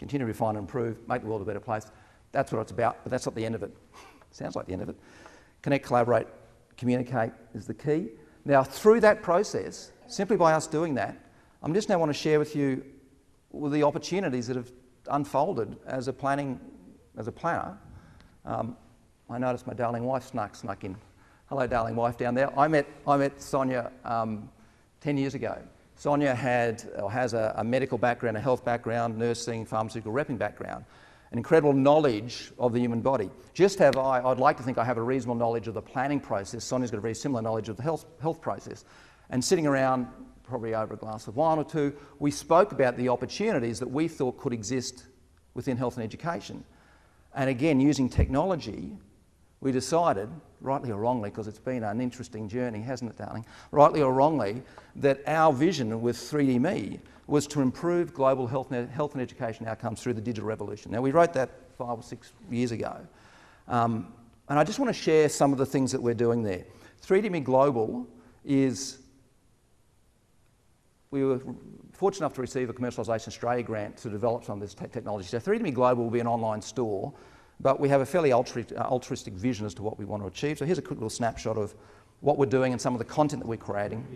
continue to refine and improve, make the world a better place. That's what it's about, but that's not the end of it. Sounds like the end of it. Connect, collaborate, communicate is the key. Now, through that process, simply by us doing that, I just now want to share with you the opportunities that have unfolded as a planner. I noticed my darling wife snuck in. Hello, darling wife down there. I met Sonia 10 years ago. Sonia has a medical background, a health background, nursing, pharmaceutical repping background, an incredible knowledge of the human body. I'd like to think I have a reasonable knowledge of the planning process. Sonia's got a very similar knowledge of the health process. And sitting around, probably over a glass of wine or two, we spoke about the opportunities that we thought could exist within health and education. And again, using technology, we decided, rightly or wrongly, because it's been an interesting journey, hasn't it, darling? Rightly or wrongly, that our vision with 3DMe was to improve global health and education outcomes through the digital revolution. Now, we wrote that 5 or 6 years ago. And I just want to share some of the things that we're doing there. 3DMe Global is... We were fortunate enough to receive a Commercialisation Australia grant to develop some of this technology. So 3DMe Global will be an online store, but we have a fairly altruistic vision as to what we want to achieve. So here's a quick little snapshot of what we're doing and some of the content that we're creating.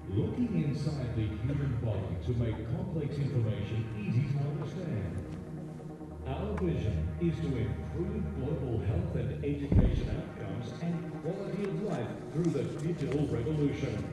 Looking inside the human body to make complex information easy to understand. Our vision is to improve global health and education outcomes and quality of life through the digital revolution.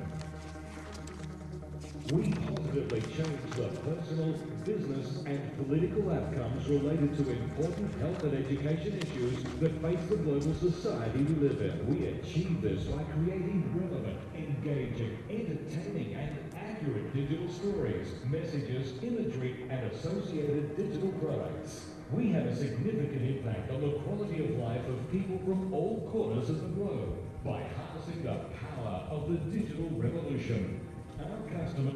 We positively change the personal, business and political outcomes related to important health and education issues that face the global society we live in. We achieve this by creating relevant, engaging, entertaining and accurate digital stories, messages, imagery and associated digital products. We have a significant impact on the quality of life of people from all corners of the globe by harnessing the power of the digital revolution. Our customer...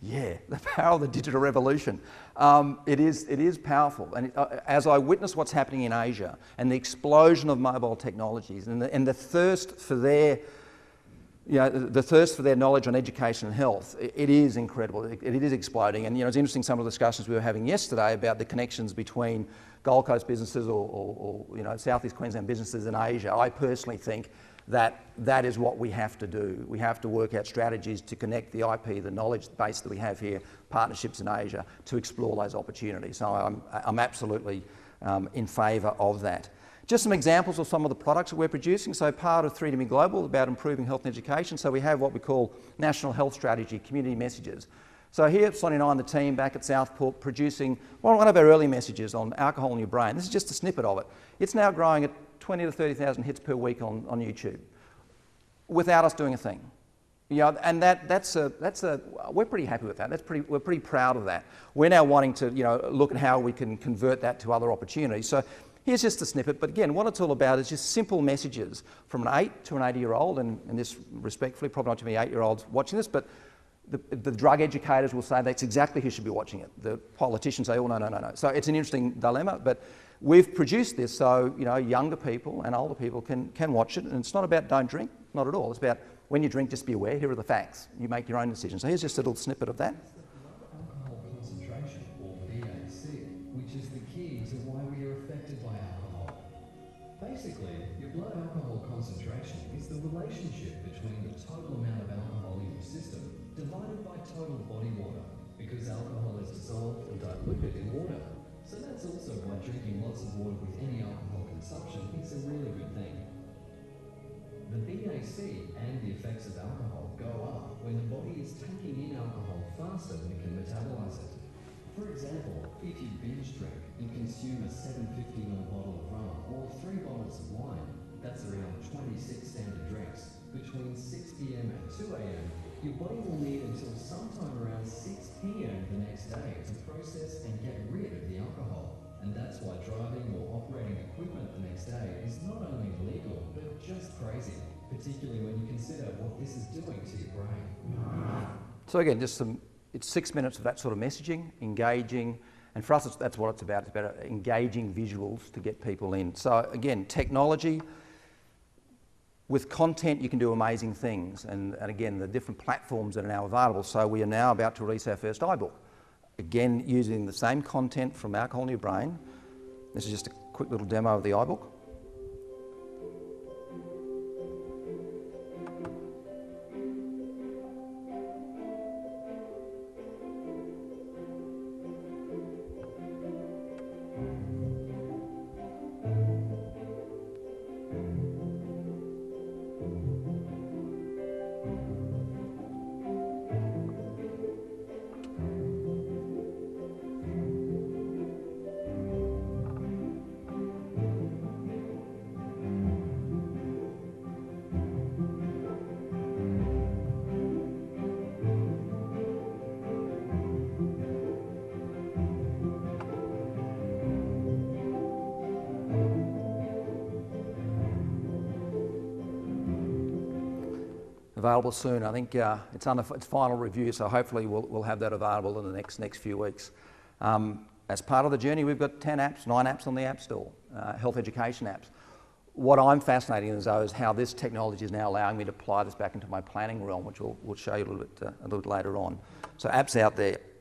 Yeah, the power of the digital revolution. It is powerful. And as I witness what's happening in Asia and the explosion of mobile technologies and the thirst for their, knowledge on education and health, it is incredible. It is exploding. And it's interesting some of the discussions we were having yesterday about the connections between Gold Coast businesses or Southeast Queensland businesses in Asia. I personally think that is what we have to do. We have to work out strategies to connect the IP, the knowledge base that we have here, partnerships in Asia, to explore those opportunities. So I'm absolutely in favour of that. Just some examples of some of the products that we're producing. So part of 3DMe Global about improving health and education. So we have what we call National Health Strategy, community messages. So here, Sonia and I and the team back at Southport producing one of our early messages on alcohol in your brain. This is just a snippet of it. It's now growing at 20 to 30,000 hits per week on YouTube without us doing a thing. And we're pretty happy with that. We're pretty proud of that. We're now wanting to look at how we can convert that to other opportunities. So here's just a snippet, but again, what it's all about is just simple messages from an 8 to an 80-year-old, and this respectfully, probably not too many 8-year-olds watching this, but the drug educators will say that's exactly who should be watching it. The politicians say, oh, no. So it's an interesting dilemma, but we've produced this so younger people and older people can watch it, and it's not about don't drink, not at all. It's about when you drink, just be aware. Here are the facts. You make your own decisions. So here's just a little snippet of that. Alcohol concentration, or BAC, which is the key to why we are affected by alcohol. Basically, your blood alcohol concentration is the relationship between the total amount of alcohol in your system divided by total body water, because alcohol is dissolved or diluted in water. So that's also why drinking lots of water with any alcohol consumption is a really good thing. The BAC and the effects of alcohol go up when the body is taking in alcohol faster than it can metabolize it. For example, if you binge drink and consume a 750ml bottle of rum or 3 bottles of wine, that's around 26 standard drinks, between 6 p.m. and 2 a.m, your body will need until sometime around 6 p.m. the next day to process and get rid of the alcohol. And that's why driving or operating equipment the next day is not only illegal, but just crazy, particularly when you consider what this is doing to your brain. So again, it's 6 minutes of that sort of messaging, engaging, and for us that's what it's about. It's about engaging visuals to get people in. So again, technology, with content you can do amazing things, and again, the different platforms that are now available. So we are now about to release our first iBook. again using the same content from Alcohol in Your Brain. This is just a quick little demo of the iBook. Available soon. I think it's under its final review, so hopefully we'll have that available in the next few weeks. As part of the journey, we've got 9 apps on the App Store, health education apps. What I'm fascinated in, though, is how this technology is now allowing me to apply this back into my planning realm, which we'll show you a little bit later on. So apps out there.